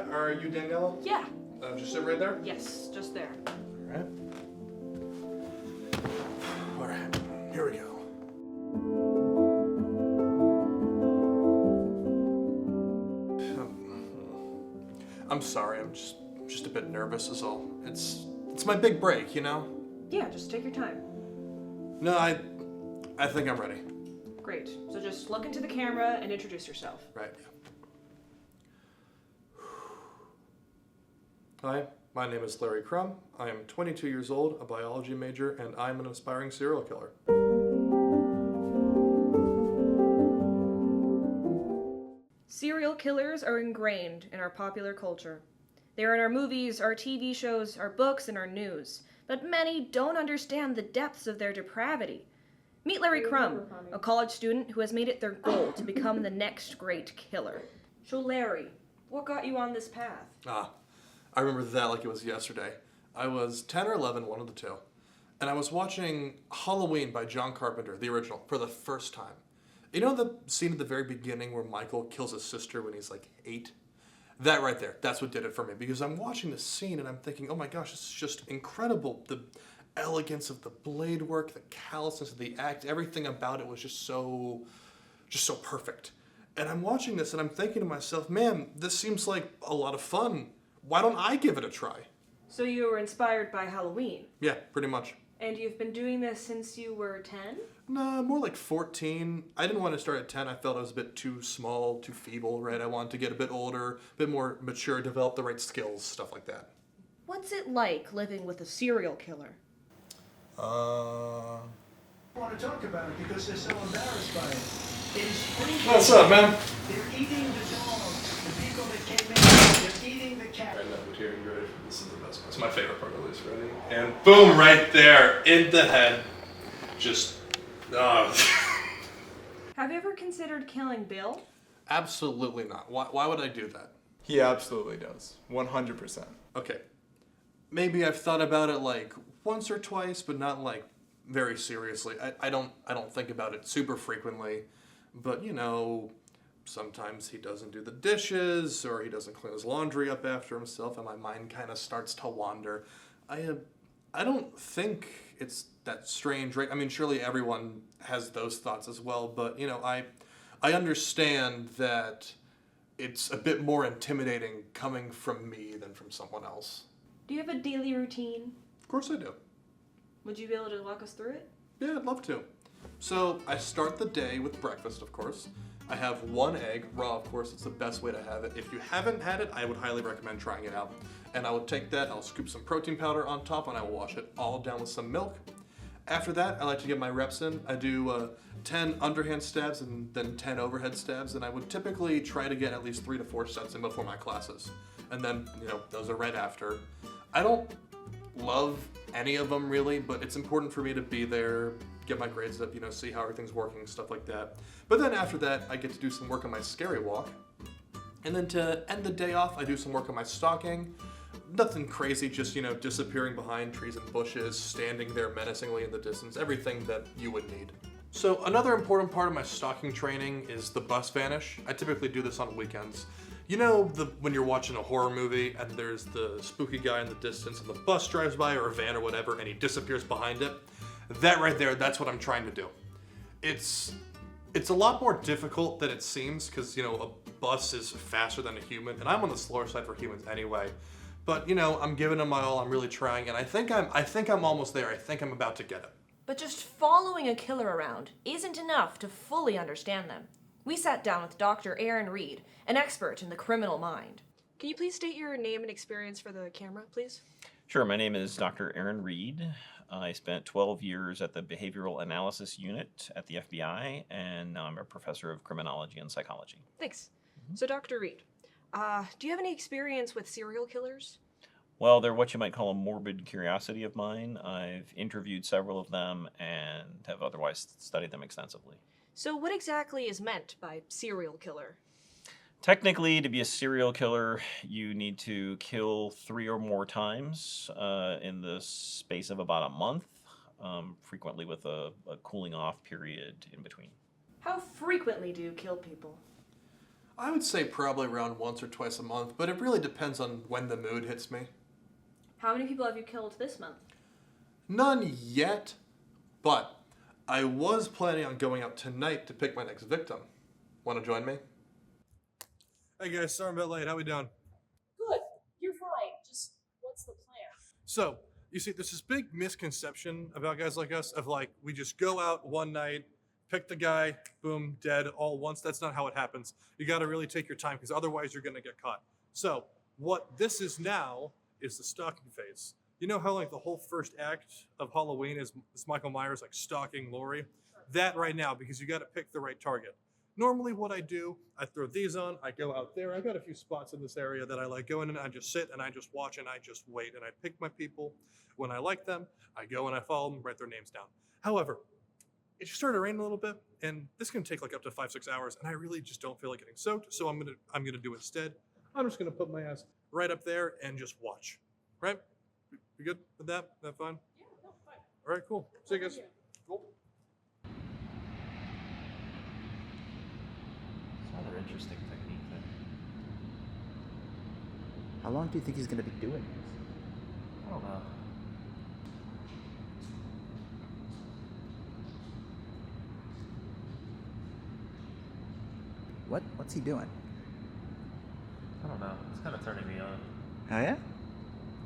Are you Daniela? Yeah. Just sit right there? Yes, just there. Alright. Alright, here we go. I'm sorry, I'm just a bit nervous is all. It's my big break, you know? Yeah, just take your time. No, I think I'm ready. Great. So just look into the camera and introduce yourself. Right, yeah. Hi, my name is Larry Crumb. I am 22 years old, a biology major, and I'm an aspiring serial killer. Serial killers are ingrained in our popular culture. They are in our movies, our TV shows, our books, and our news. But many don't understand the depths of their depravity. Meet Larry Crumb, a college student who has made it their goal to become the next great killer. So Larry, what got you on this path? I remember that like it was yesterday. I was 10 or 11, one of the two. And I was watching Halloween by John Carpenter, the original, for the first time. You know the scene at the very beginning where Michael kills his sister when he's like 8? That right there, that's what did it for me. Because I'm watching this scene and I'm thinking, oh my gosh, this is just incredible. The elegance of the blade work, the callousness of the act, everything about it was just so perfect. And I'm watching this and I'm thinking to myself, man, this seems like a lot of fun. Why don't I give it a try? So you were inspired by Halloween? Yeah, pretty much. And you've been doing this since you were 10? No, more like 14. I didn't want to start at 10. I felt I was a bit too small, too feeble, right? I wanted to get a bit older, a bit more mature, develop the right skills, stuff like that. What's it like living with a serial killer? I want to talk about it because they're so embarrassed by it. In spring, What's up, man? they're eating the dog. The people that came in, they're eating the cat. Right now, material good. This is the best one. It's my favorite part, at least. Ready? And boom, right there, in the head. Just, Have you ever considered killing Bill? Absolutely not. Why would I do that? He absolutely does. 100%. Okay. Maybe I've thought about it like once or twice, but not like very seriously. I don't think about it super frequently, but you know, sometimes he doesn't do the dishes or he doesn't clean his laundry up after himself and my mind kind of starts to wander. I don't think it's that strange, right? I mean, surely everyone has those thoughts as well, but you know, I understand that it's a bit more intimidating coming from me than from someone else. Do you have a daily routine? Of course I do. Would you be able to walk us through it? Yeah, I'd love to. So I start the day with breakfast, of course. I have one egg, raw, of course. It's the best way to have it. If you haven't had it, I would highly recommend trying it out. And I would take that, I'll scoop some protein powder on top, and I will wash it all down with some milk. After that, I like to get my reps in. I do 10 underhand stabs and then 10 overhead stabs, and I would typically try to get at least 3 to 4 sets in before my classes. And then, you know, those are right after. I don't love any of them really, but it's important for me to be there, get my grades up, you know, see how everything's working, stuff like that. But then after that, I get to do some work on my scary walk. And then to end the day off, I do some work on my stalking. Nothing crazy, just, you know, disappearing behind trees and bushes, standing there menacingly in the distance, everything that you would need. So another important part of my stalking training is the bus vanish. I typically do this on weekends. You know, when you're watching a horror movie and there's the spooky guy in the distance and the bus drives by or a van or whatever and he disappears behind it? That right there, that's what I'm trying to do. It's a lot more difficult than it seems because, you know, a bus is faster than a human and I'm on the slower side for humans anyway. But, you know, I'm giving it my all, I'm really trying, and I think I'm almost there. I think I'm about to get it. But just following a killer around isn't enough to fully understand them. We sat down with Dr. Aaron Reed, an expert in the criminal mind. Can you please state your name and experience for the camera, please? Sure, my name is Dr. Aaron Reed. I spent 12 years at the Behavioral Analysis Unit at the FBI, and now I'm a professor of criminology and psychology. Thanks. So, Dr. Reed, do you have any experience with serial killers? Well, they're what you might call a morbid curiosity of mine. I've interviewed several of them and have otherwise studied them extensively. So what exactly is meant by serial killer? Technically, to be a serial killer, you need to kill 3 or more times in the space of about a month, frequently with a cooling off period in between. How frequently do you kill people? I would say probably around once or twice a month, but it really depends on when the mood hits me. How many people have you killed this month? None yet, but I was planning on going out tonight to pick my next victim. Want to join me? Hey guys, sorry I'm a bit late. How we doing? Good. You're fine. Just what's the plan? So, you see, there's this big misconception about guys like us of like, we just go out one night, pick the guy, boom, dead, all at once. That's not how it happens. You got to really take your time because otherwise you're going to get caught. So, what this is now is the stalking phase. You know how like the whole first act of Halloween is Michael Myers like stalking Laurie? That right now, because you got to pick the right target. Normally what I do, I throw these on, I go out there. I've got a few spots in this area that I like going in and I just sit and I just watch and I just wait and I pick my people. When I like them, I go and I follow them, write their names down. However, it just started raining a little bit and this can take like up to 5-6 hours and I really just don't feel like getting soaked. So I'm gonna do it instead. I'm just gonna put my ass right up there and just watch, right? You good with that? That fine? Yeah, no, fine. All right, cool. See you guys. Cool. It's rather interesting technique there. How long do you think he's going to be doing this? I don't know. What's he doing? I don't know. It's kind of turning me on. Oh yeah?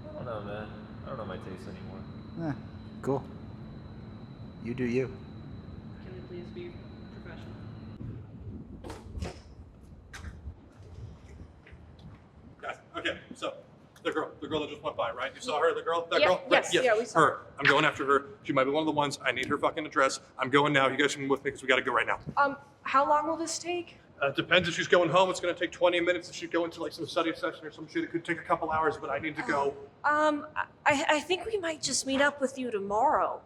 I don't know, man. I don't know my taste anymore. Cool. You do you. Can we please be professional? Guys, okay, so the girl that just went by, right? You saw her, the girl? That Yeah, girl? yes, yeah, we saw her. I'm going after her. She might be one of the ones. I need her fucking address. I'm going now. You guys can come with me because we got to go right now. How long will this take? Depends if she's going home. It's going to take 20 minutes. If she's going to like some study session or some shit, it could take a couple hours, but I need to go. I think we might just meet up with you tomorrow.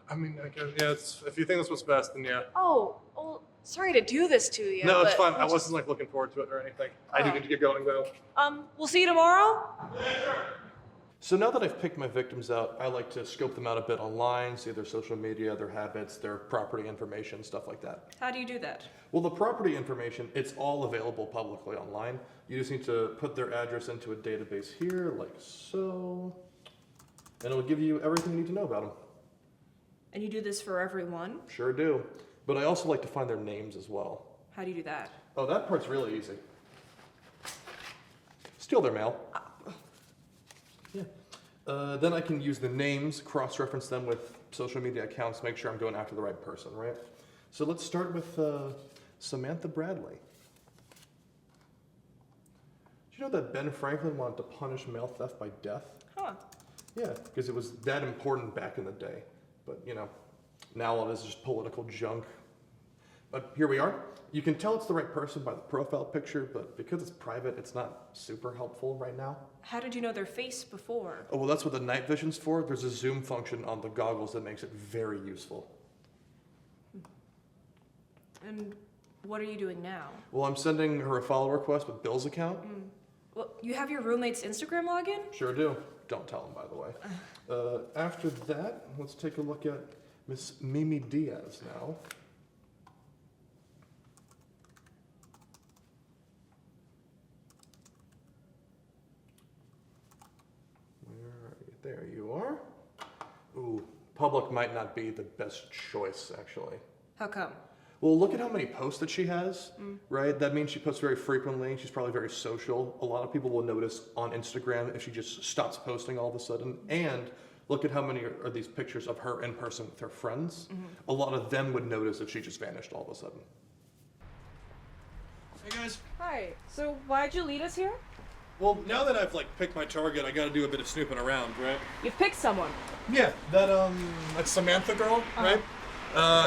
I mean, I guess, yeah, if you think that's what's best, then yeah. Oh, well, sorry to do this to you. No, it's but fine. I wasn't like looking forward to it or anything. I do need to get going though. We'll see you tomorrow. So now that I've picked my victims out, I like to scope them out a bit online, see their social media, their habits, their property information, stuff like that. How do you do that? Well, the property information, it's all available publicly online. You just need to put their address into a database here, like so, and it'll give you everything you need to know about them. And you do this for everyone? Sure do. But I also like to find their names as well. How do you do that? Oh, that part's really easy. Steal their mail. Yeah. Then I can use the names, cross-reference them with social media accounts, make sure I'm going after the right person, right? So let's start with Samantha Bradley. Did you know that Ben Franklin wanted to punish mail theft by death? Huh. Yeah, because it was that important back in the day. But, you know, now all this is just political junk. But here we are. You can tell it's the right person by the profile picture, but because it's private, it's not super helpful right now. How did you know their face before? Oh, well, that's what the night vision's for. There's a zoom function on the goggles that makes it very useful. And what are you doing now? Well, I'm sending her a follow request with Bill's account. Well, you have your roommate's Instagram login? Sure do. Don't tell him, by the way. After that, let's take a look at Miss Mimi Diaz now. Where are you? There you are. Ooh, public might not be the best choice, actually. How come? Well, look at how many posts that she has, right? That means she posts very frequently. She's probably very social. A lot of people will notice on Instagram if she just stops posting all of a sudden. And look at how many are these pictures of her in person with her friends. A lot of them would notice if she just vanished all of a sudden. Hey guys. Hi. So why'd you lead us here? Well, now that I've like picked my target, I got to do a bit of snooping around, right? You've picked someone. Yeah, that Samantha girl, right?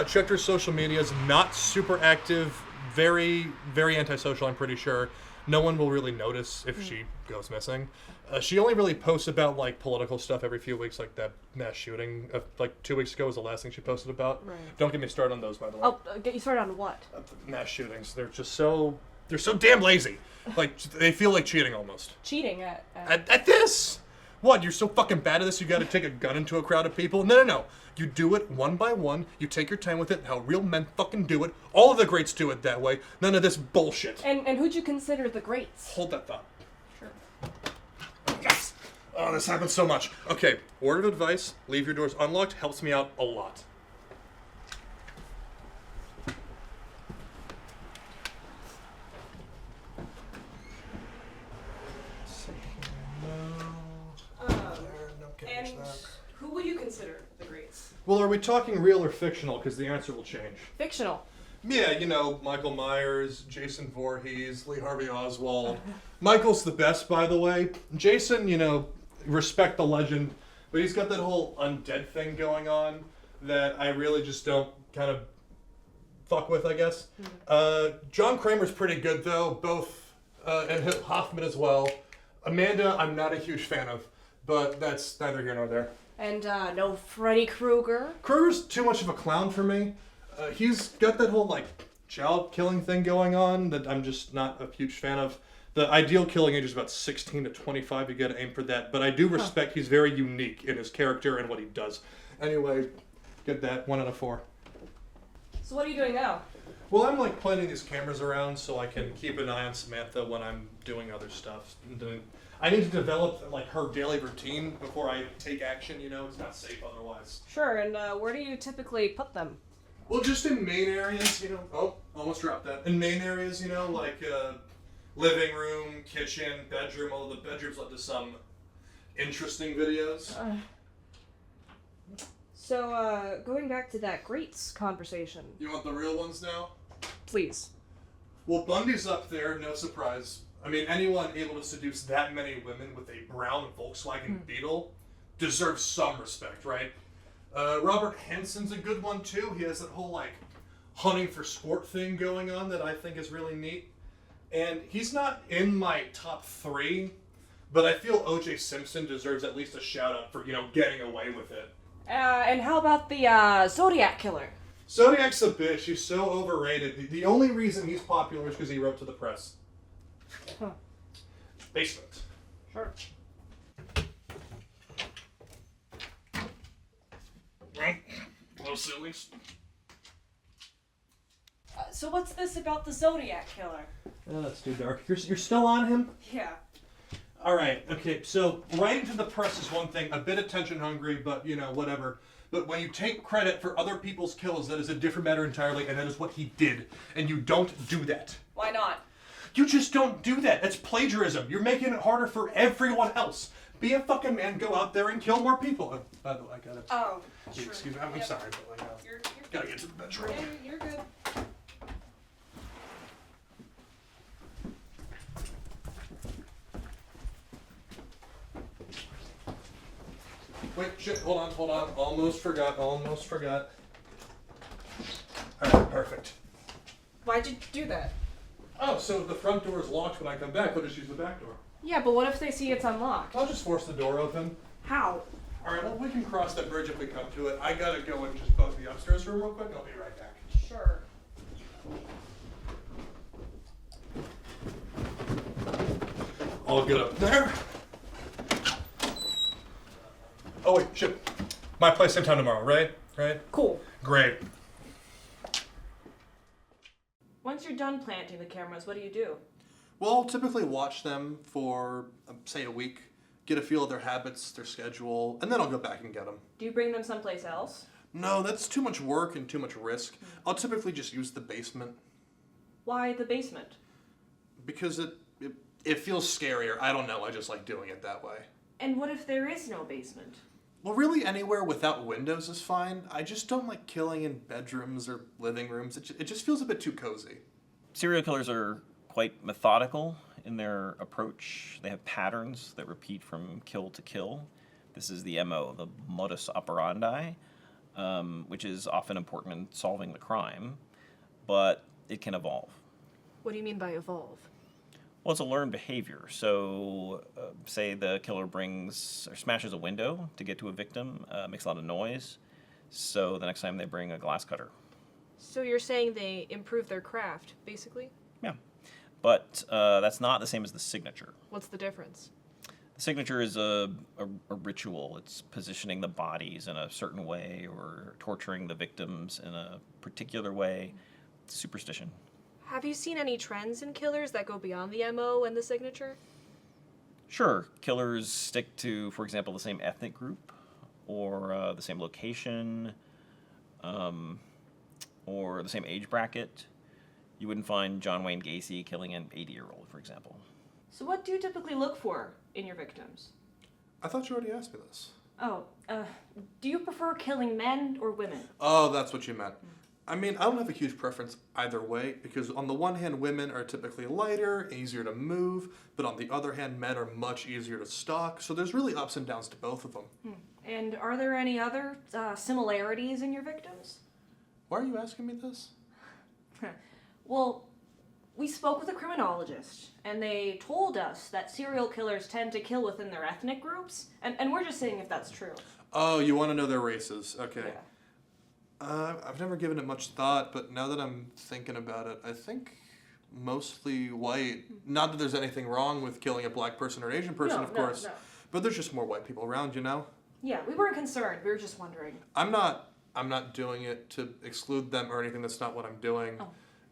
Checked her social media, is not super active, very, very antisocial, I'm pretty sure. No one will really notice if she goes missing. She only really posts about like political stuff every few weeks, like that mass shooting of like 2 weeks ago was the last thing she posted about. Right. Don't get me started on those, by the way. Oh, get you started on what? Mass shootings. They're so damn lazy. Like they feel like cheating almost. Cheating at... At this! What, you're so fucking bad at this you gotta take a gun into a crowd of people? No. You do it one by one, you take your time with it, how real men fucking do it. All of the greats do it that way. None of this bullshit. And who'd you consider the greats? Hold that thought. Sure. Yes! Oh, this happens so much. Okay, word of advice, leave your doors unlocked, helps me out a lot. And who would you consider the greats? Well, are we talking real or fictional? Because the answer will change. Fictional. Yeah, you know, Michael Myers, Jason Voorhees, Lee Harvey Oswald. Michael's the best, by the way. Jason, you know, respect the legend, but he's got that whole undead thing going on that I really just don't kind of fuck with, I guess. John Kramer's pretty good, though, both, and Hoffman as well. Amanda, I'm not a huge fan of, but that's neither here nor there. And no Freddy Krueger? Krueger's too much of a clown for me. He's got that whole, like, child killing thing going on that I'm just not a huge fan of. The ideal killing age is about 16 to 25. You gotta aim for that. But I do respect he's very unique in his character and what he does. Anyway, get that. 1 out of 4. So what are you doing now? Well, I'm, like, planting these cameras around so I can keep an eye on Samantha when I'm doing other stuff. I need to develop, like, her daily routine before I take action, you know? It's not safe otherwise. Sure, and where do you typically put them? Well, just in main areas, you know. Oh, almost dropped that. In main areas, you know, like living room, kitchen, bedroom. Although the bedroom's led to some interesting videos. So, going back to that greats conversation. You want the real ones now? Please. Well, Bundy's up there, no surprise. I mean, anyone able to seduce that many women with a brown Volkswagen Beetle deserves some respect, right? Robert Henson's a good one, too. He has that whole, like, hunting for sport thing going on that I think is really neat. And he's not in my top 3, but I feel O.J. Simpson deserves at least a shout-out for, you know, getting away with it. And how about the Zodiac Killer? Zodiac's a bitch. He's so overrated. The only reason he's popular is because he wrote to the press. Huh. Basement. Sure. Hello, sillies. So what's this about the Zodiac Killer? Oh, that's too dark. You're still on him? Yeah. Alright, okay, so writing to the press is one thing, a bit attention hungry, but, you know, whatever. But when you take credit for other people's kills, that is a different matter entirely, and that is what he did. And you don't do that. Why not? You just don't do that. That's plagiarism. You're making it harder for everyone else. Be a fucking man, go out there and kill more people. By the way, I gotta... Oh, sure. Excuse me, I'm sorry, but like, You're gotta get to the bedroom. You're good. Wait, shit, hold on. Almost forgot. Alright, perfect. Why'd you do that? Oh, so the front door is locked when I come back, I'll just use the back door. Yeah, but what if they see it's unlocked? I'll just force the door open. How? Alright, well, we can cross that bridge if we come to it. I gotta go and just bug the upstairs room real quick. I'll be right back. Sure. I'll get up there. Oh, wait, shit. My place, same time tomorrow, right? Right? Cool. Great. Once you're done planting the cameras, what do you do? Well, I'll typically watch them for, say, a week, get a feel of their habits, their schedule, and then I'll go back and get them. Do you bring them someplace else? No, that's too much work and too much risk. I'll typically just use the basement. Why the basement? Because it feels scarier. I don't know, I just like doing it that way. And what if there is no basement? Well, really anywhere without windows is fine. I just don't like killing in bedrooms or living rooms. It just feels a bit too cozy. Serial killers are quite methodical in their approach. They have patterns that repeat from kill to kill. This is the MO, the modus operandi, which is often important in solving the crime, but it can evolve. What do you mean by evolve? Well, it's a learned behavior. So, say the killer brings or smashes a window to get to a victim, makes a lot of noise. So the next time they bring a glass cutter. So you're saying they improve their craft, basically? Yeah, but that's not the same as the signature. What's the difference? The signature is a ritual. It's positioning the bodies in a certain way or torturing the victims in a particular way. It's superstition. Have you seen any trends in killers that go beyond the MO and the signature? Sure, killers stick to, for example, the same ethnic group or the same location or the same age bracket. You wouldn't find John Wayne Gacy killing an 80-year-old, for example. So what do you typically look for in your victims? I thought you already asked me this. Oh, do you prefer killing men or women? Oh, that's what you meant. I mean, I don't have a huge preference either way, because on the one hand, women are typically lighter, easier to move, but on the other hand, men are much easier to stalk, so there's really ups and downs to both of them. And are there any other similarities in your victims? Why are you asking me this? Well, we spoke with a criminologist, and they told us that serial killers tend to kill within their ethnic groups, and we're just saying if that's true. Oh, you want to know their races. Okay. Yeah. I've never given it much thought, but now that I'm thinking about it, I think mostly white. Not that there's anything wrong with killing a black person or an Asian person, of course, No. but there's just more white people around, you know? Yeah, we weren't concerned. We were just wondering. I'm not doing it to exclude them or anything. That's not what I'm doing. Oh.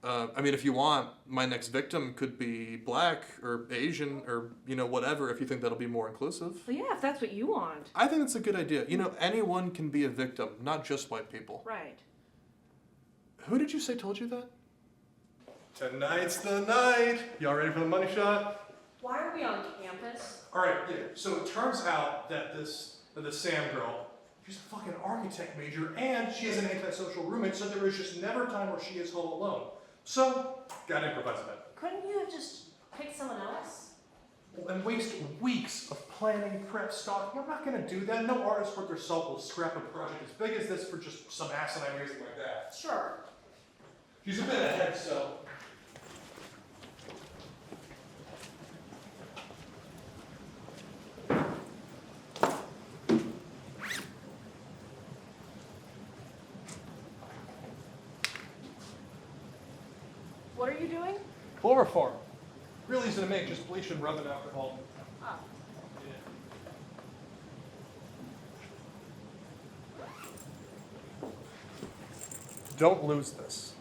I mean, if you want, my next victim could be black or Asian or, you know, whatever, if you think that'll be more inclusive. Well, yeah, if that's what you want. I think it's a good idea. You know, anyone can be a victim, not just white people. Right. Who did you say told you that? Tonight's the night. Y'all ready for the money shot? Why are we on campus? All right, yeah. So it turns out that this Sam girl, she's a fucking architect major, and she has an antisocial roommate, so there is just never a time where she is home alone. So, gotta improvise a bit. Couldn't you have just picked someone else? And waste weeks of planning, prep, stalking. I'm not gonna do that. No artist worth their salt will scrap a project as big as this for just some asinine reason like that. Sure. She's a bit ahead, so. What are you doing? Chloroform. Real easy to make, just bleach and rub in alcohol. Oh. Don't lose this.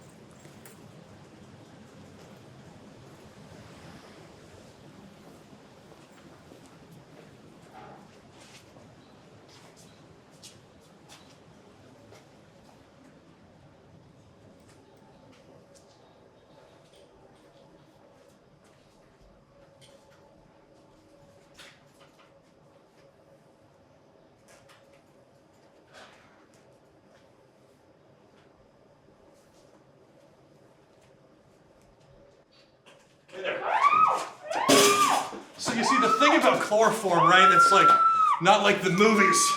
So you see, the thing about chloroform, right, it's like, not like the movies,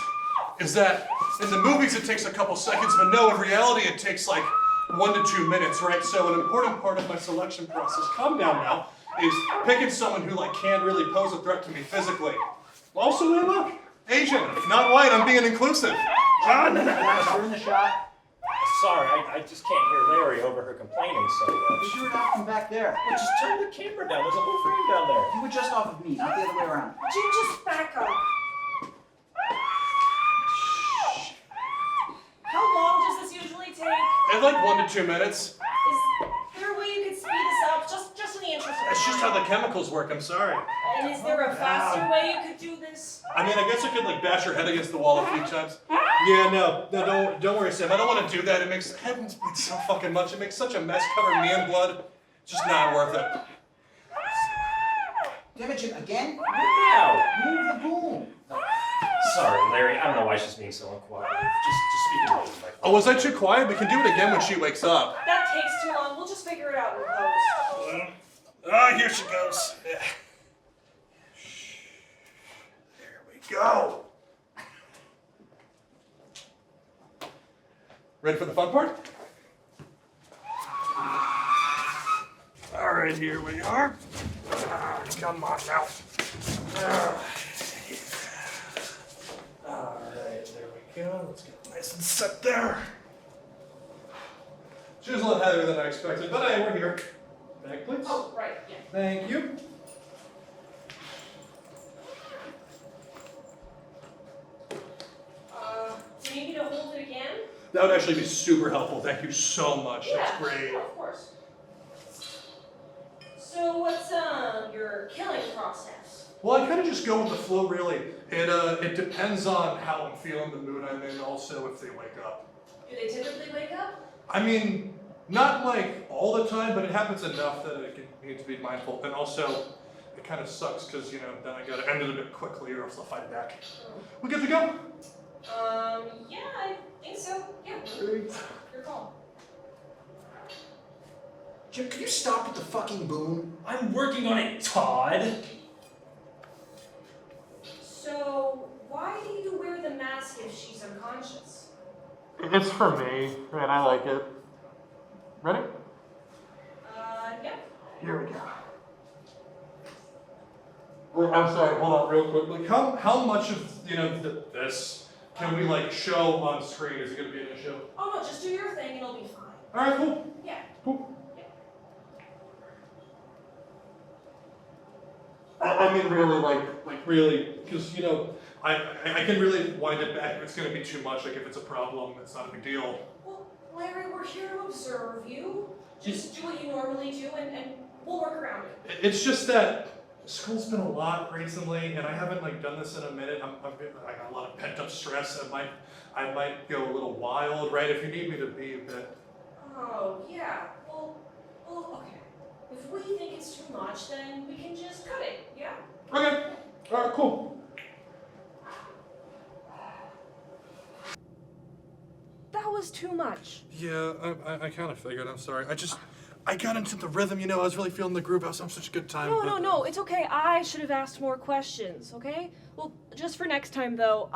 is that in the movies it takes a couple seconds, but no, in reality it takes like 1 to 2 minutes, right? So an important part of my selection process, calm down now, is picking someone who like can't really pose a threat to me physically. Also, hey, look, Asian, not white, I'm being inclusive. John, during the shot, Sorry, I just can't hear Larry over her complaining so much. you were out from back there. Well, just turn the camera down. There's a whole frame down there. You were just off of me, not the other way around. Just back up. How long does this usually take? It's like 1 to 2 minutes. Is there a way you could speed this up? Just in the interest of That's just time. how the chemicals work, I'm sorry. And is there a faster way you could do this? I mean, I guess I could like bash your head against the wall a few times. Yeah, no, don't worry, Sam. I don't want to do that. It makes heavens bleed so fucking much. It makes such a mess covered me in blood. It's just not worth it. Imogen, again? Now. Move the boom. Sorry, Larry. I don't know why she's being so uncooperative. Just speak in Oh, was I too quiet? We can do it again when she wakes up. That takes too long. We'll just figure it out in post. Ah, here she goes. Yeah. There we go. Ready for the fun part? All right, here we are. Come on now. All right, there we go. Let's get it nice and set there. She was a little heavier than I expected, but hey, we're here. Bag, please. Oh, right, yeah. Thank you. you need me to hold it again? That would actually be super helpful. Thank you so much. Yeah, That's great. yeah, of course. So what's your killing process? Well, I kind of just go with the flow, really. It depends on how I'm feeling, the mood I'm in, also if they wake up. Do they typically wake up? I mean, not like all the time, but it happens enough that I need to be mindful. And also, it kind of sucks because, you know, then I gotta end it a bit quickly or else they'll fight back. We good to go? Yeah, I think so. Yeah. Your call. Jim, can you stop with the fucking boom? I'm working on it, Todd. So, why do you wear the mask if she's unconscious? It's for me, and I like it. Ready? Yeah. Here we go. Wait, I'm sorry, hold on real quick. Like, how much of, you know, this can we, like, show on screen? Is it going to be an issue? Oh no, just do your thing and it'll be fine. All right, cool. Yeah. Cool. I mean, really, like really, because, you know, I can really wind it back if it's going to be too much. Like, if it's a problem, it's not a big deal. Well, Larry, we're here to observe you. Just do what you normally do and we'll work around it. It's just that school's been a lot recently, and I haven't, like, done this in a minute. I got a lot of pent-up stress. I might go a little wild, right? If you need me to be a bit. Oh, yeah. Well, okay. If we think it's too much, then we can just cut it, yeah? Okay. All right, cool. That was too much. Yeah, I kind of figured. I'm sorry. I got into the rhythm, you know. I was really feeling the groove. I was having such a good time. No, it's okay. I should have asked more questions, okay? Well, just for next time, though,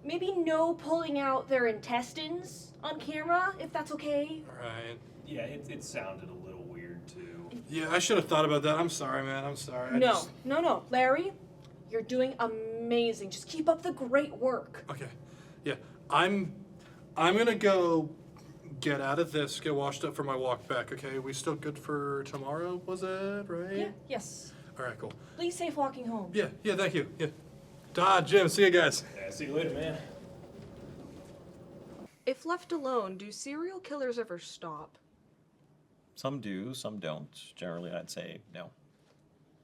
maybe no pulling out their intestines on camera, if that's okay. Right. Yeah, it sounded a little weird too. Yeah, I should have thought about that. I'm sorry, man. I'm sorry. No. Larry, you're doing amazing. Just keep up the great work. Okay. Yeah, I'm gonna go get out of this, get washed up for my walk back. Okay, we still good for tomorrow? Was it right? Yeah, yes. All right, cool. Please safe walking home. Yeah, thank you. Yeah. Todd, Jim, see you guys. Yeah, see you later, man. If left alone, do serial killers ever stop? Some do, some don't. Generally, I'd say no.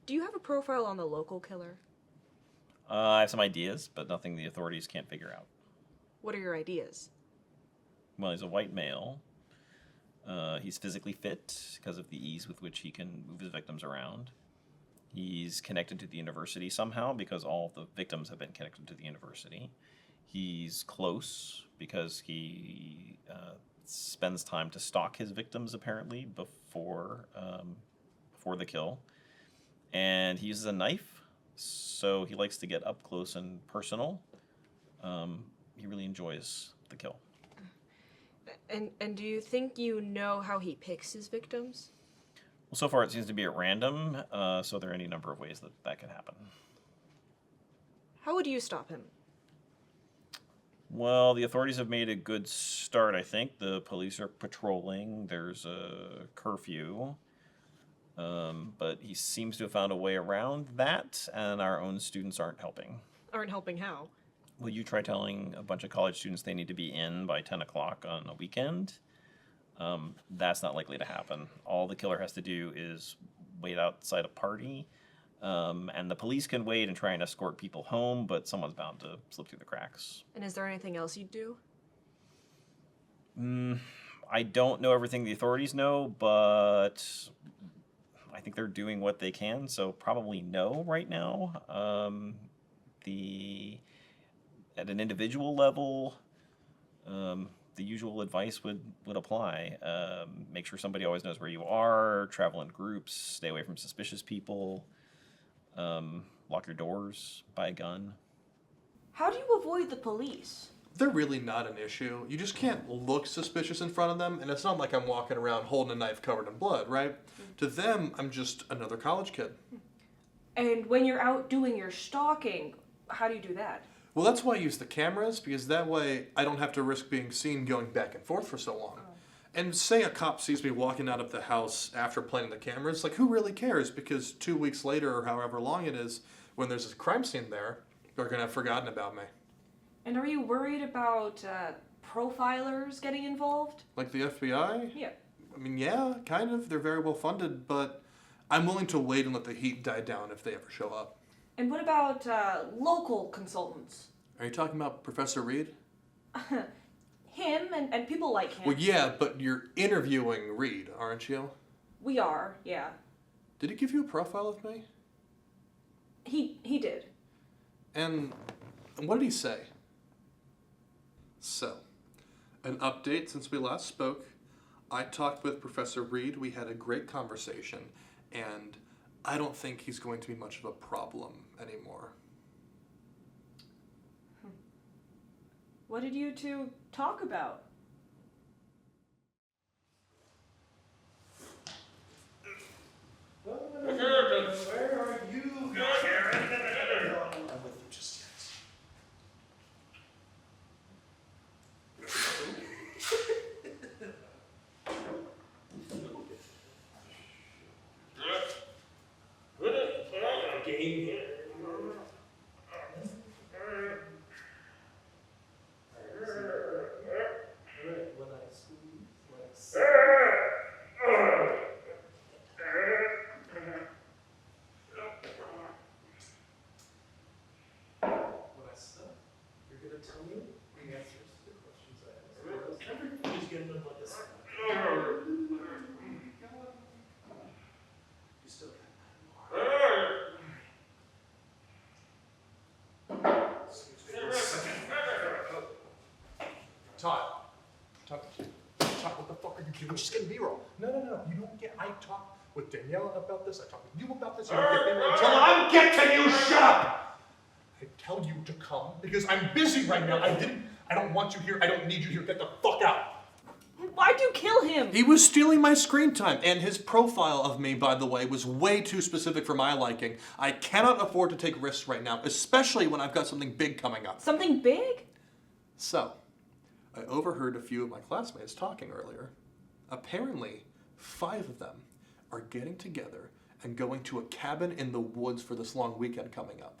Do you have a profile on the local killer? I have some ideas, but nothing the authorities can't figure out. What are your ideas? Well, he's a white male. He's physically fit because of the ease with which he can move his victims around. He's connected to the university somehow because all of the victims have been connected to the university. He's close because he spends time to stalk his victims, apparently, before the kill. And he uses a knife, so he likes to get up close and personal. He really enjoys the kill. And do you think you know how he picks his victims? Well, so far it seems to be at random, so there are any number of ways that could happen. How would you stop him? Well, the authorities have made a good start, I think. The police are patrolling. There's a curfew. But he seems to have found a way around that, and our own students aren't helping. Aren't helping how? Will you try telling a bunch of college students they need to be in by 10 o'clock on a weekend? That's not likely to happen. All the killer has to do is wait outside a party, and the police can wait and try and escort people home, but someone's bound to slip through the cracks. And is there anything else you'd do? I don't know everything the authorities know, but I think they're doing what they can, so probably no right now. At an individual level, the usual advice would apply. Make sure somebody always knows where you are, travel in groups, stay away from suspicious people, lock your doors, buy a gun. How do you avoid the police? They're really not an issue. You just can't look suspicious in front of them, and it's not like I'm walking around holding a knife covered in blood, right? To them, I'm just another college kid. And when you're out doing your stalking, how do you do that? Well, that's why I use the cameras, because that way I don't have to risk being seen going back and forth for so long. And say a cop sees me walking out of the house after planting the cameras, like, who really cares? Because 2 weeks later, or however long it is, when there's a crime scene there, they're going to have forgotten about me. And are you worried about profilers getting involved? Like the FBI? Yeah. I mean, yeah, kind of. They're very well funded, but I'm willing to wait and let the heat die down if they ever show up. And what about local consultants? Are you talking about Professor Reed? Him and people like him. Well, yeah, but you're interviewing Reed, aren't you? We are, yeah. Did he give you a profile of me? He did. And what did he say? So, an update since we last spoke. I talked with Professor Reed. We had a great conversation, and I don't think he's going to be much of a problem anymore. What did you two talk about? Where are you guys? I'm with you just yet. Game here. Todd, what the fuck are you doing? Just getting B-roll. No. You don't get. I talked with Danielle about this. I talked with you about this. You don't get B-roll. Until I'm getting you. Shut up. I tell you to come because I'm busy right now. I don't want you here. I don't need you here. Get the fuck out. Why'd you kill him? He was stealing my screen time, and his profile of me, by the way, was way too specific for my liking. I cannot afford to take risks right now, especially when I've got something big coming up. Something big? So, I overheard a few of my classmates talking earlier. Apparently, 5 of them are getting together and going to a cabin in the woods for this long weekend coming up.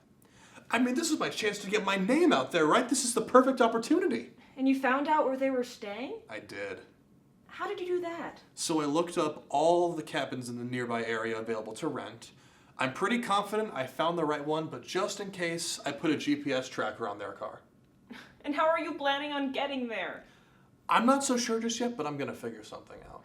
I mean, this is my chance to get my name out there, right? This is the perfect opportunity. And you found out where they were staying? I did. How did you do that? So I looked up all of the cabins in the nearby area available to rent. I'm pretty confident I found the right one, but just in case, I put a GPS tracker on their car. And how are you planning on getting there? I'm not so sure just yet, but I'm gonna figure something out.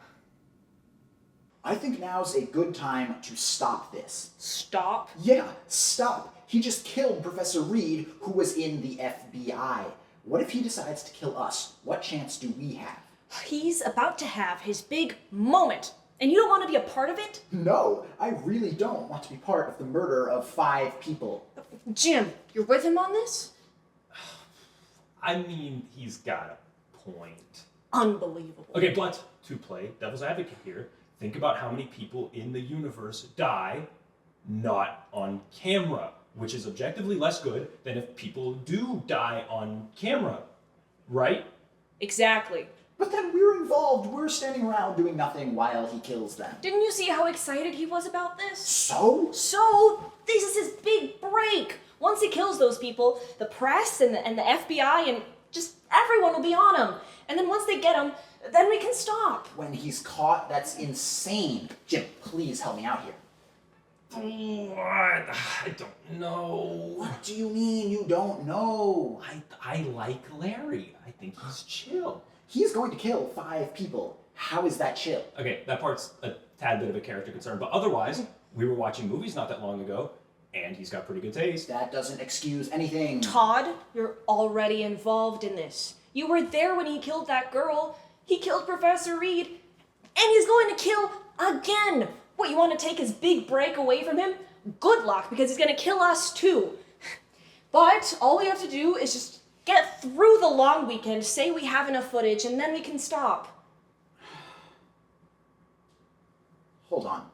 I think now's a good time to stop this. Stop? Yeah, stop. He just killed Professor Reed, who was in the FBI. What if he decides to kill us? What chance do we have? He's about to have his big moment, and you don't want to be a part of it? No, I really don't want to be part of the murder of 5 people. Jim, you're with him on this? I mean, he's got a point. Unbelievable. Okay, but to play devil's advocate here, think about how many people in the universe die not on camera, which is objectively less good than if people do die on camera, right? Exactly. But then we're involved. We're standing around doing nothing while he kills them. Didn't you see how excited he was about this? So? So, this is his big break. Once he kills those people, the press and the FBI and just everyone will be on him. And then once they get him, then we can stop. When he's caught, that's insane. Jim, please help me out here. What? I don't know. What do you mean you don't know? I like Larry. I think he's chill. He's going to kill 5 people. How is that chill? Okay, that part's a tad bit of a character concern, but otherwise, we were watching movies not that long ago, and he's got pretty good taste. That doesn't excuse anything. Todd, you're already involved in this. You were there when he killed that girl. He killed Professor Reed, and he's going to kill again. What, you want to take his big break away from him? Good luck, because he's going to kill us too. But all we have to do is just get through the long weekend, say we have enough footage, and then we can stop. Hold on.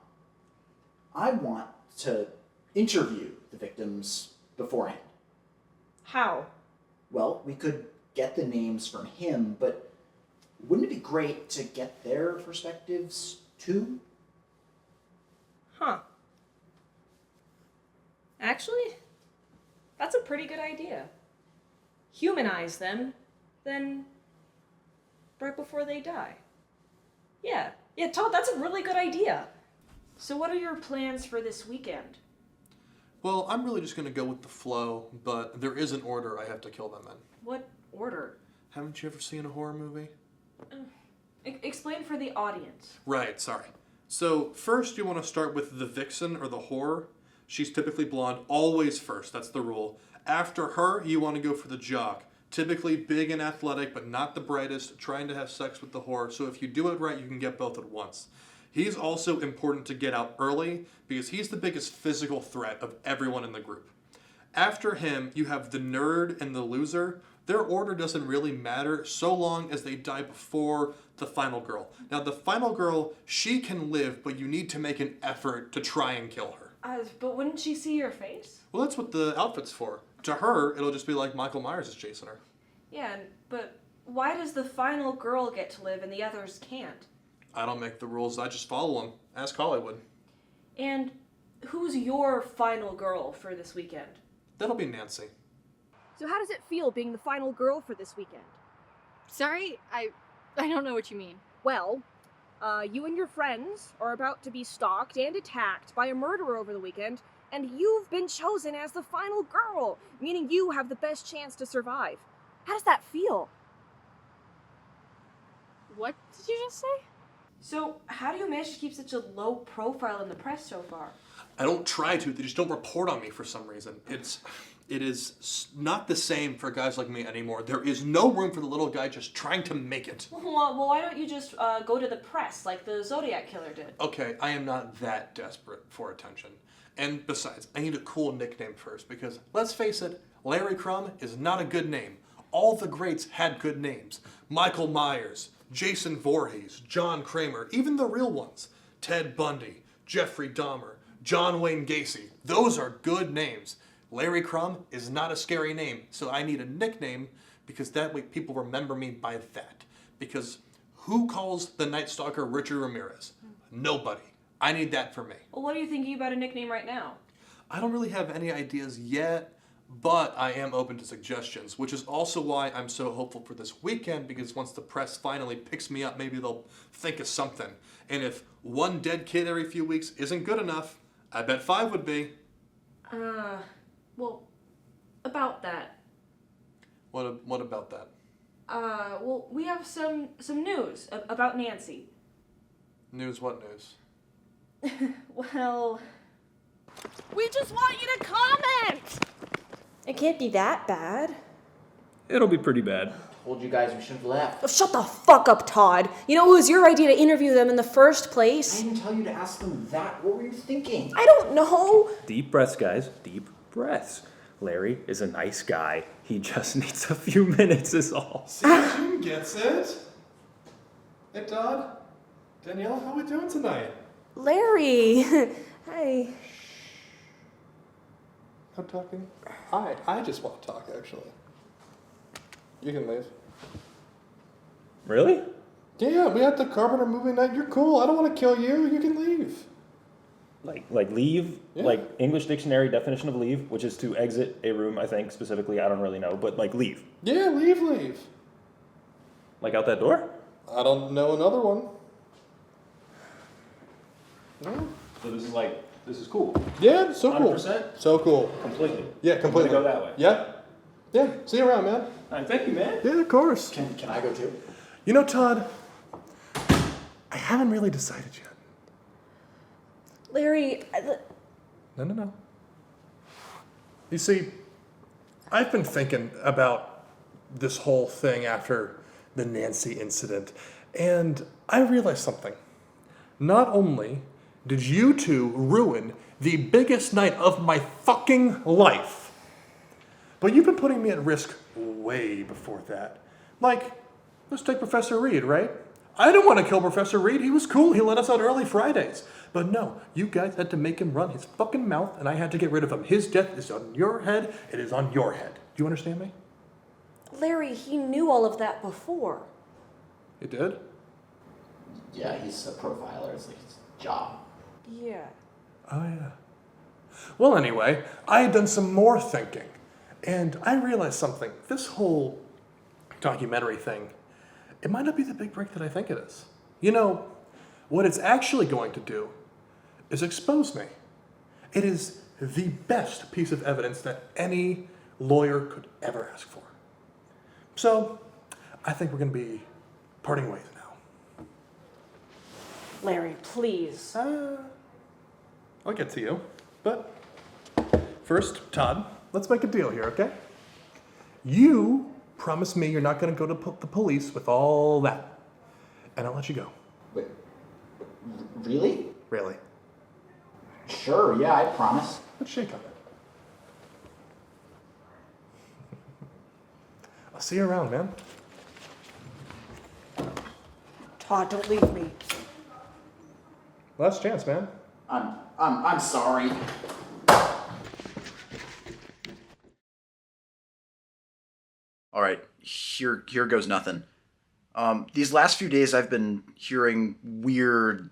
I want to interview the victims beforehand. How? Well, we could get the names from him, but wouldn't it be great to get their perspectives too? Huh. Actually, that's a pretty good idea. humanize them, then right before they die. Yeah, Todd, that's a really good idea. So what are your plans for this weekend? Well, I'm really just going to go with the flow, but there is an order I have to kill them in. What order? Haven't you ever seen a horror movie? Explain for the audience. Right, sorry. So, first you want to start with the vixen or the whore. She's typically blonde, always first, that's the rule. After her, you want to go for the jock. Typically big and athletic, but not the brightest, trying to have sex with the whore. So if you do it right, you can get both at once. He's also important to get out early because he's the biggest physical threat of everyone in the group. After him, you have the nerd and the loser. Their order doesn't really matter so long as they die before the final girl. Now, the final girl, she can live, but you need to make an effort to try and kill her. But wouldn't she see your face? Well, that's what the outfit's for. To her, it'll just be like Michael Myers is chasing her. Yeah, but why does the final girl get to live and the others can't? I don't make the rules, I just follow them. Ask Hollywood. And who's your final girl for this weekend? That'll be Nancy. So how does it feel being the final girl for this weekend? Sorry, I don't know what you mean. Well, you and your friends are about to be stalked and attacked by a murderer over the weekend, and you've been chosen as the final girl, meaning you have the best chance to survive. How does that feel? What did you just say? So, how do you manage to keep such a low profile in the press so far? I don't try to, they just don't report on me for some reason. It is not the same for guys like me anymore. There is no room for the little guy just trying to make it. Well, why don't you just go to the press like the Zodiac Killer did? Okay, I am not that desperate for attention. And besides, I need a cool nickname first because, let's face it, Larry Crumb is not a good name. All the greats had good names. Michael Myers, Jason Voorhees, John Kramer, even the real ones. Ted Bundy, Jeffrey Dahmer, John Wayne Gacy. Those are good names. Larry Crumb is not a scary name, so I need a nickname because that way people remember me by that. Because who calls the Night Stalker Richard Ramirez? Nobody. I need that for me. Well, what are you thinking about a nickname right now? I don't really have any ideas yet, but I am open to suggestions, which is also why I'm so hopeful for this weekend, because once the press finally picks me up, maybe they'll think of something. And if one dead kid every few weeks isn't good enough, I bet 5 would be. Well, about that. What about that? Well, we have some news about Nancy. News? What news? Well, We just want you to comment! It can't be that bad. It'll be pretty bad. Told you guys we should have left. Oh, shut the fuck up, Todd. You know, it was your idea to interview them in the first I place. didn't tell you to ask them that. What were you thinking? I don't know. Deep breaths, guys. Deep breaths. Larry is a nice guy. He just needs a few minutes is all. See, June gets it. Hey, Todd. Danielle, how we doing tonight? Larry. Hi. I'm talking. I just want to talk, actually. You can leave. Really? Yeah, we had the Carpenter movie night. You're cool. I don't want to kill you. You can leave. Like leave? Yeah. Like English dictionary definition of leave, which is to exit a room, I think, specifically. I don't really know, but like leave. Yeah, leave. Like out that door? I don't know another one. Yeah, So this is cool. yeah, so cool. 100%? So cool. Completely. Yeah, completely. Go that way. Yeah. Yeah, see you around, man. All right, thank you, man. Yeah, of course. Can I go too? You know, Todd, I haven't really decided yet. Larry, No. You see, I've been thinking about this whole thing after the Nancy incident, and I realized something. Not only did you two ruin the biggest night of my fucking life, but you've been putting me at risk way before that. Like, let's take Professor Reed, right? I didn't want to kill Professor Reed. He was cool. He let us out early Fridays. But no, you guys had to make him run his fucking mouth, and I had to get rid of him. His death is on your head. It is on your head. Do you understand me? Larry, he knew all of that before. It did? Yeah, he's a profiler. It's like his job. Yeah. Oh, yeah. Well, anyway, I had done some more thinking. And I realized something. This whole documentary thing, it might not be the big break that I think it is. You know, what it's actually going to do is expose me. It is the best piece of evidence that any lawyer could ever ask for. So, I think we're going to be parting ways now. Larry, please. I'll get to you. But first, Todd, let's make a deal here, okay? You promise me you're not going to go to the police with all that. And I'll let you go. Wait, really? Really. Sure, yeah, I promise. Let's shake on it. I'll see you around, man. Todd, don't leave me. Last chance, man. I'm sorry. All right, here goes nothing. These last few days I've been hearing weird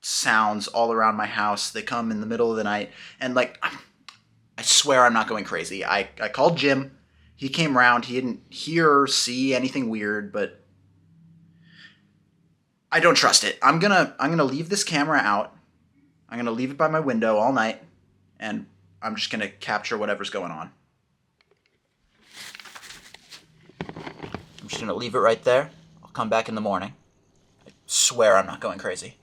sounds all around my house. They come in the middle of the night, and like, I swear I'm not going crazy. I called Jim. He came around. He didn't hear or see anything weird, but I don't trust it. I'm gonna leave this camera out. I'm gonna leave it by my window all night, and I'm just gonna capture whatever's going on. I'm just gonna leave it right there. I'll come back in the morning. I swear I'm not going crazy.